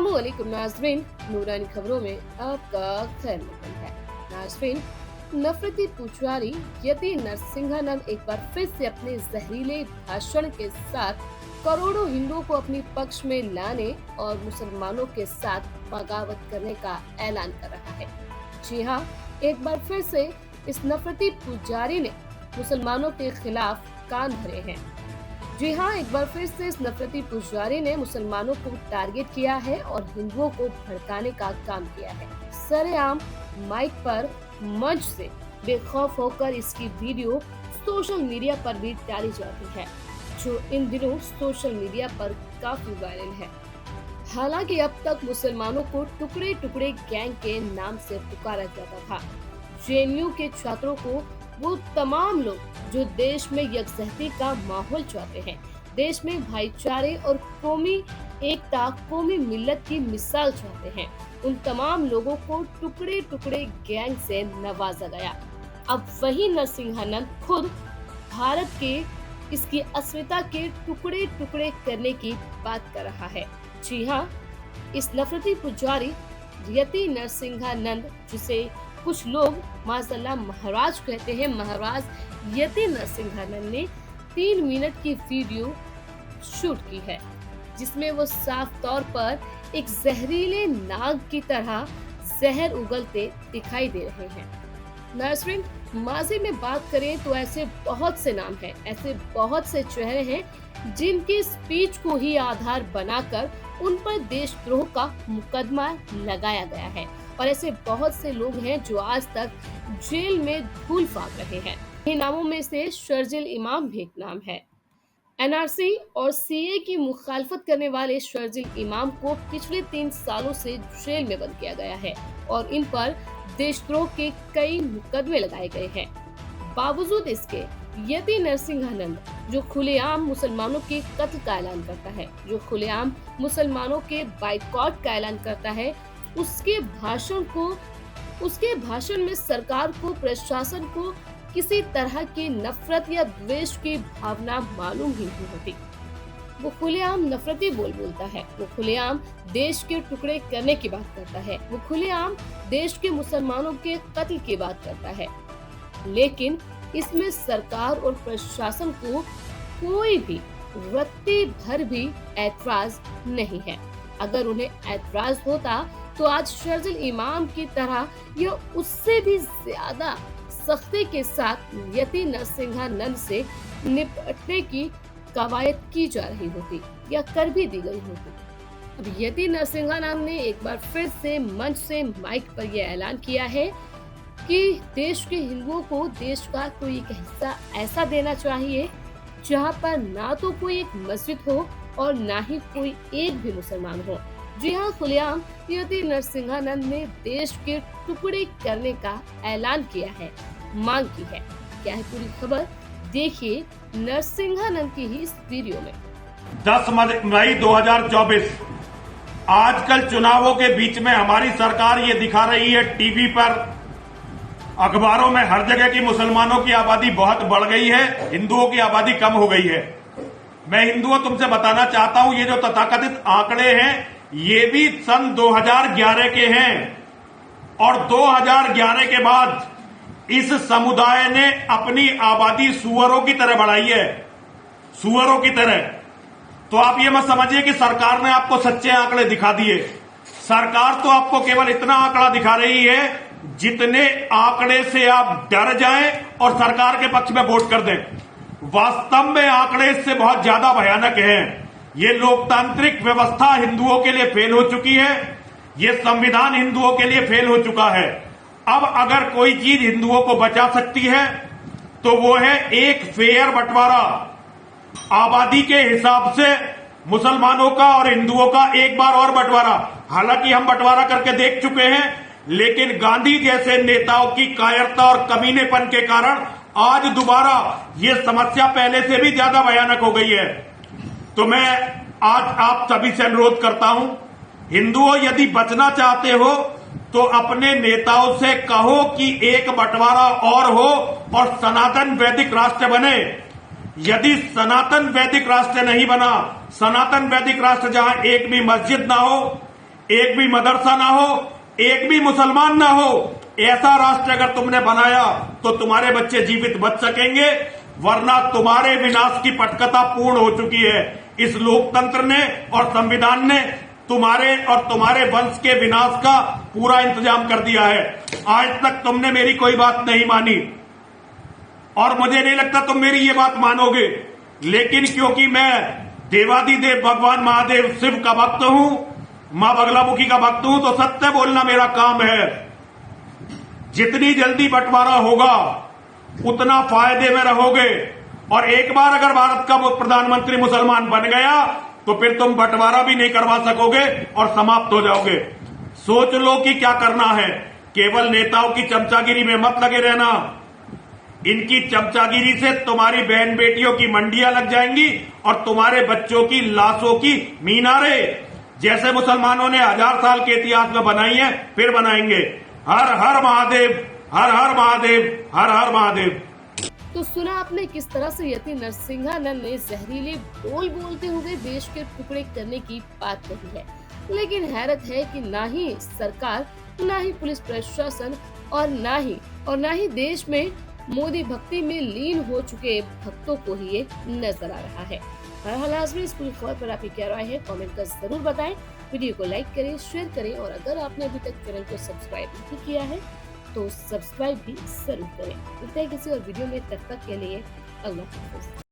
अस्सलामुअलैकुम नाज़रीन, नूरानी खबरों में आपका खैर मकदम है। नाज़रीन, नफरती पुजारी यति नरसिंहानंद एक बार फिर से अपने जहरीले भाषण के साथ करोड़ों हिंदुओं को अपने पक्ष में लाने और मुसलमानों के साथ बगावत करने का ऐलान कर रहा है। जी हाँ, एक बार फिर से इस नफरती पुजारी ने मुसलमानों के खिलाफ कान धरे हैं। जी हाँ, एक बार फिर से इस नफरती पुजारी ने मुसलमानों को टारगेट किया है और हिंदुओं को भड़काने का काम किया है। सरेआम माइक पर मंच से बेखौफ होकर इसकी वीडियो सोशल मीडिया पर भी डाली जाती है, जो इन दिनों सोशल मीडिया पर काफी वायरल है। हालांकि अब तक मुसलमानों को टुकड़े टुकड़े गैंग के नाम से पुकारा जाता था। जेएनयू के छात्रों को वो तमाम लोग जो देश में यकजहती का माहौल चाहते हैं, देश में भाईचारे और कौमी एकता, कौमी मिल्लत की मिसाल चाहते हैं, उन तमाम लोगों को टुकड़े टुकड़े गैंग से नवाजा गया। अब वही नरसिंहानंद खुद भारत के इसकी अस्मिता के टुकड़े टुकड़े करने की बात कर रहा है। जी हाँ, इस नफरती पुजारी यति नरसिंहानंद, जिसे कुछ लोग माशाअल्लाह महाराज कहते हैं, महाराज यति नरसिंहानंद ने 3 मिनट की वीडियो शूट की है, जिसमें वो साफ तौर पर एक जहरीले नाग की तरह जहर उगलते दिखाई दे रहे हैं। नाज़रीन, माजी में बात करें तो ऐसे बहुत से नाम हैं, ऐसे बहुत से चेहरे हैं जिनकी स्पीच को ही आधार बनाकर उन पर देशद्रोह का मुकदमा लगाया गया है, और ऐसे बहुत से लोग हैं जो आज तक जेल में धूल फाक रहे हैं। इन नामों में से शर्जिल इमाम भी एक नाम है। एनआरसी और सीए की मुखालफत करने वाले शर्जिल इमाम को पिछले 3 सालों से जेल में बंद किया गया है और इन पर देशद्रोह के कई मुकदमे लगाए गए हैं। बावजूद इसके यति नरसिंहानंद, जो खुलेआम मुसलमानों के कत्ल का ऐलान करता है, जो खुलेआम मुसलमानों के बाइकॉट का ऐलान करता है, उसके भाषण में सरकार को, प्रशासन को किसी तरह की नफरत या द्वेष की भावना मालूम ही नहीं होती। वो खुलेआम नफरती बोलता है, वो खुलेआम देश के टुकड़े करने की बात करता है, वो खुलेआम देश के मुसलमानों के कत्ल की बात करता है, लेकिन इसमें सरकार और प्रशासन को कोई भी रत्ती भर भी ऐतराज नहीं है। अगर उन्हें ऐतराज होता तो आज शर्जिल इमाम की तरह या उससे भी ज्यादा सख्ती के साथ यति नरसिंहानंद से निपटने की कवायद की जा रही होती या कर भी दी गई होती। अब यति नरसिंहानंद ने एक बार फिर से मंच से माइक पर यह ऐलान किया है कि देश के हिंदुओं को देश का कोई एक हिस्सा ऐसा देना चाहिए जहां पर ना तो कोई एक मस्जिद हो और ना ही कोई एक भी मुसलमान हो। जी हाँ, खुलेआम यति नरसिंहानंद ने देश के टुकड़े करने का ऐलान किया है, मांग की है। क्या है पूरी खबर, देखिए नरसिंहानंद की ही इस वीडियो में। 10 मई 2024 आजकल चुनावों के बीच में हमारी सरकार ये दिखा रही है टीवी पर, अखबारों में, हर जगह की मुसलमानों की आबादी बहुत बढ़ गई है, हिंदुओं की आबादी कम हो गई है। मैं हिंदुओं तुमसे बताना चाहता हूं, ये जो तथाकथित आंकड़े हैं ये भी सन 2011 के हैं, और 2011 के बाद इस समुदाय ने अपनी आबादी सुअरों की तरह बढ़ाई है, सुअरों की तरह। तो आप ये मत समझिए कि सरकार ने आपको सच्चे आंकड़े दिखा दिए। सरकार तो आपको केवल इतना आंकड़ा दिखा रही है जितने आंकड़े से आप डर जाएं और सरकार के पक्ष में वोट कर दें। वास्तव में आंकड़े इससे बहुत ज्यादा भयानक हैं। ये लोकतांत्रिक व्यवस्था हिंदुओं के लिए फेल हो चुकी है, ये संविधान हिंदुओं के लिए फेल हो चुका है। अब अगर कोई चीज हिंदुओं को बचा सकती है तो वो है एक फेयर बंटवारा, आबादी के हिसाब से मुसलमानों का और हिंदुओं का एक बार और बंटवारा। हालांकि हम बंटवारा करके देख चुके हैं, लेकिन गांधी जैसे नेताओं की कायरता और कमीनेपन के कारण आज दोबारा ये समस्या पहले से भी ज्यादा भयानक हो गई है। तो मैं आज आप सभी से अनुरोध करता हूं, हिंदुओं यदि बचना चाहते हो तो अपने नेताओं से कहो कि एक बंटवारा और हो और सनातन वैदिक राष्ट्र बने। यदि सनातन वैदिक राष्ट्र नहीं बना, सनातन वैदिक राष्ट्र जहां एक भी मस्जिद ना हो, एक भी मदरसा ना हो, एक भी मुसलमान ना हो। ऐसा राष्ट्र अगर तुमने बनाया तो तुम्हारे बच्चे जीवित बच सकेंगे, वरना तुम्हारे विनाश की पटकथा पूर्ण हो चुकी है। इस लोकतंत्र ने और संविधान ने तुम्हारे और तुम्हारे वंश के विनाश का पूरा इंतजाम कर दिया है। आज तक तुमने मेरी कोई बात नहीं मानी और मुझे नहीं लगता तुम मेरी ये बात मानोगे, लेकिन क्योंकि मैं देवादिदेव भगवान महादेव शिव का भक्त हूं, मां बगलामुखी का भक्त हूं, तो सत्य बोलना मेरा काम है। जितनी जल्दी बंटवारा होगा उतना फायदे में रहोगे, और एक बार अगर भारत का प्रधानमंत्री मुसलमान बन गया तो फिर तुम बंटवारा भी नहीं करवा सकोगे और समाप्त हो जाओगे। सोच लो कि क्या करना है। केवल नेताओं की चमचागिरी में मत लगे रहना। इनकी चमचागिरी से तुम्हारी बहन बेटियों की मंडियां लग जाएंगी और तुम्हारे बच्चों की लाशों की मीनारें जैसे मुसलमानों ने 1000 साल के इतिहास में बनाई है फिर बनाएंगे। हर हर महादेव, हर हर महादेव, हर हर महादेव। तो सुना आपने किस तरह से यति नरसिंहानंद ने जहरीले बोल बोलते हुए देश के टुकड़े करने की बात कही है। लेकिन हैरत है कि ना ही सरकार, ना ही पुलिस प्रशासन और ना ही देश में मोदी भक्ति में लीन हो चुके भक्तों को ही ये नजर आ रहा है। बहरहाल आज भी इस पूरी खबर पर आपकी क्या राय है, कमेंट कर जरूर बताएं। वीडियो को लाइक करें, शेयर करें और अगर आपने अभी तक चैनल को सब्सक्राइब नहीं किया है तो सब्सक्राइब भी जरूर करें। मिलते हैं किसी और वीडियो में, तब तक के लिए अल्लाह हाफ़िज़।